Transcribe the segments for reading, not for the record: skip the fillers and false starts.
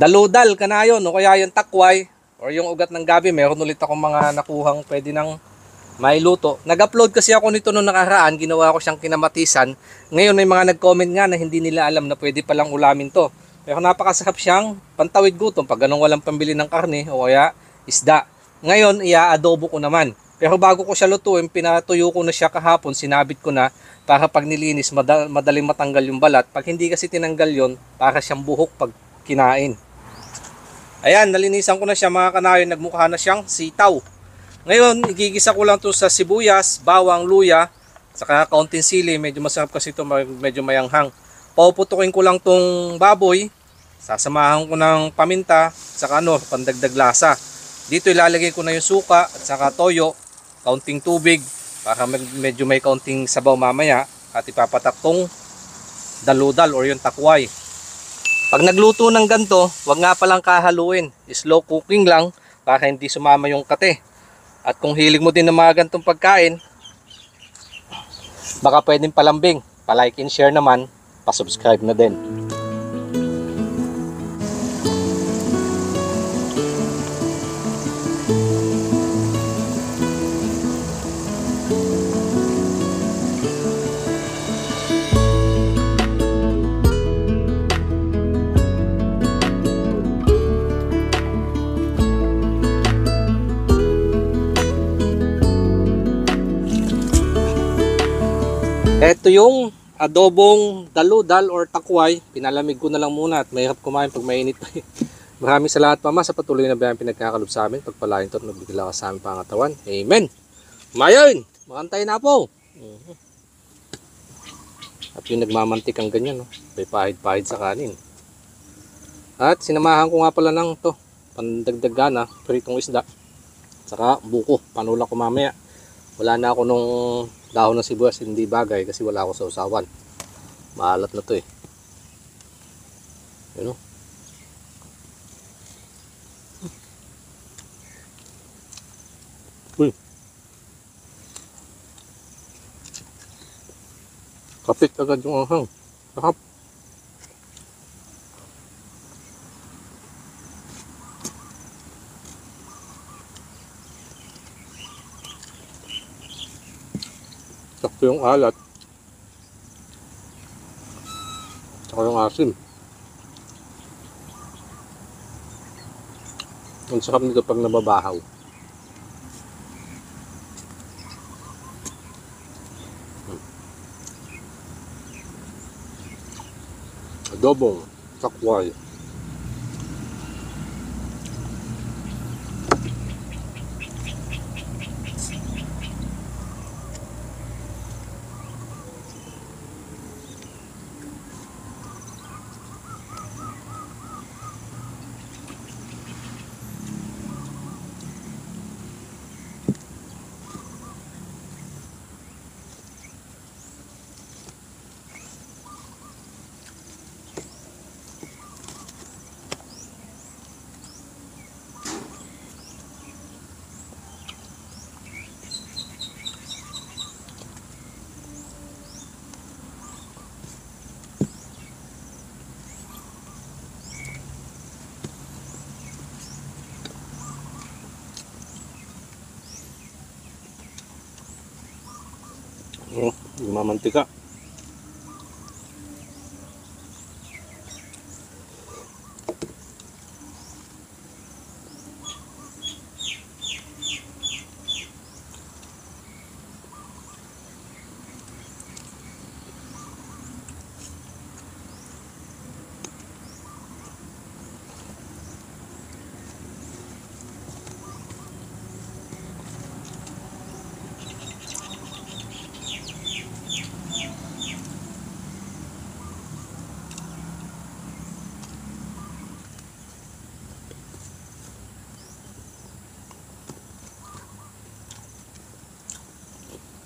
daludal kanayon o kaya yung takway or yung ugat ng gabi. Meron ulit akong mga nakuhang pwede nang mailuto. Nag-upload kasi ako nito noong nakaraan, ginawa ko siyang kinamatisan. Ngayon may mga nag-comment nga na hindi nila alam na pwede palang ulamin to. Pero napakasarap siyang pantawid gutom pag ganun walang pambili ng karne o kaya isda. Ngayon ia-adobo ko naman. Pero bago ko siya lutuin, pinatuyo ko na siya kahapon, sinabit ko na para pag nilinis madaling matanggal yung balat. Pag hindi kasi tinanggal yon, para siyang buhok pag kinain. Ayan, nalinisan ko na siya mga kanayon, nagmukha na siyang sitaw. Ngayon, igigisa ko lang to sa sibuyas, bawang, luya, saka kaunting sili. Medyo masarap kasi ito, medyo mayanghang. Pauputukin ko lang tong baboy. Sasamahan ko ng paminta, saka pandagdag lasa. Dito ilalagay ko na yung suka at saka toyo, kaunting tubig para medyo may kaunting sabaw mamaya. At ipapatak tong daludal or yung takway. Pag nagluto ng ganito, wag nga palang kahaluin. Slow cooking lang para hindi sumama yung kate. At kung hilig mo din ng mga ganitong pagkain, baka pwedeng palambing. Pa-like and share naman, pa-subscribe na din. Ito yung adobong daludal or takway. Pinalamig ko na lang muna at mahirap kumain pag mainit pa. Maraming salamat Mama sa patuloy na bayang pinagkakalob sa amin. Pagpalain to at magbigla ka sa aming pangatawan. Amen. Mayon! Makantay na po. At yung nagmamantik ang ganyan. May pahid-pahid sa kanin. At sinamahan ko nga pala ng to. Pandagdagan pritong isda. Saka buko. Panula ko mamaya. Wala na ako nung dahon ng sibuyas, hindi bagay kasi wala ako sa usawan. Maalat na to eh. Yun o. Uy. Kapit agad yung anghang. Sarap. Sakto yung alat. Saka yung asim. Ang sarap nito pag nababahaw. Adobong takway. Mamantika.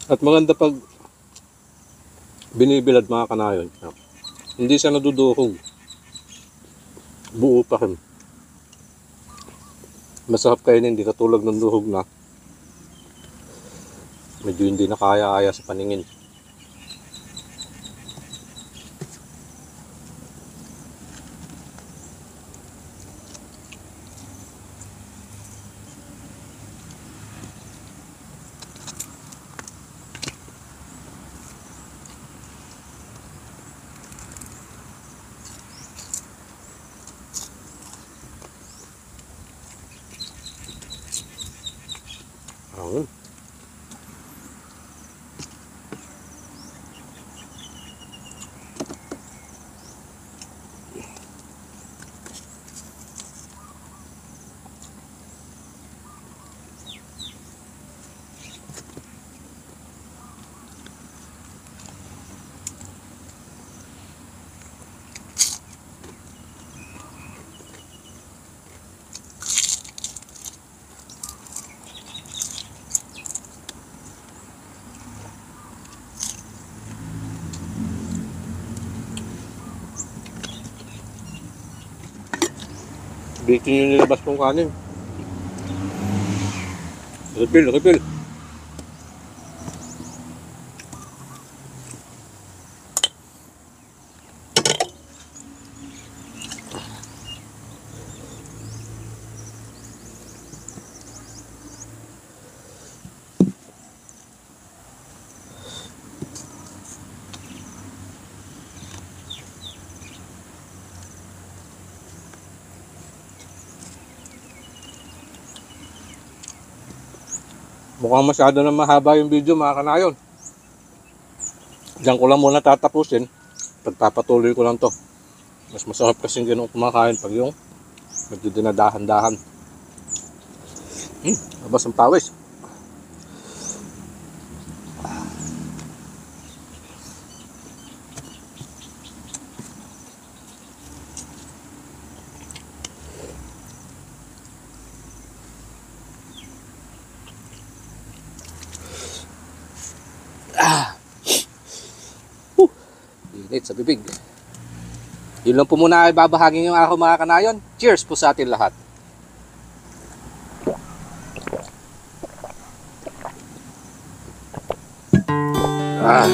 At maganda pag binibilad mga kanayon. Hindi siya naduduhog. Buo pa rin. Masarap kainin, hindi katulad ng duhog na medyo hindi na kaya-aya sa paningin. Ayun. Bitin yung nilabas kong kanin. Refill, refill. Mukhang masyado na mahaba yung video mga kanayon. Diyan ko lang muna tatapusin. Pagpapatuloy ko lang to. Mas masarap kasing ganun kumakain pag yung medyo dinadahan-dahan. Labas ang pawis. Init sa bibig. Yun lang po muna ay babahagin yung ako mga kanayon. Cheers po sa atin lahat. Ah,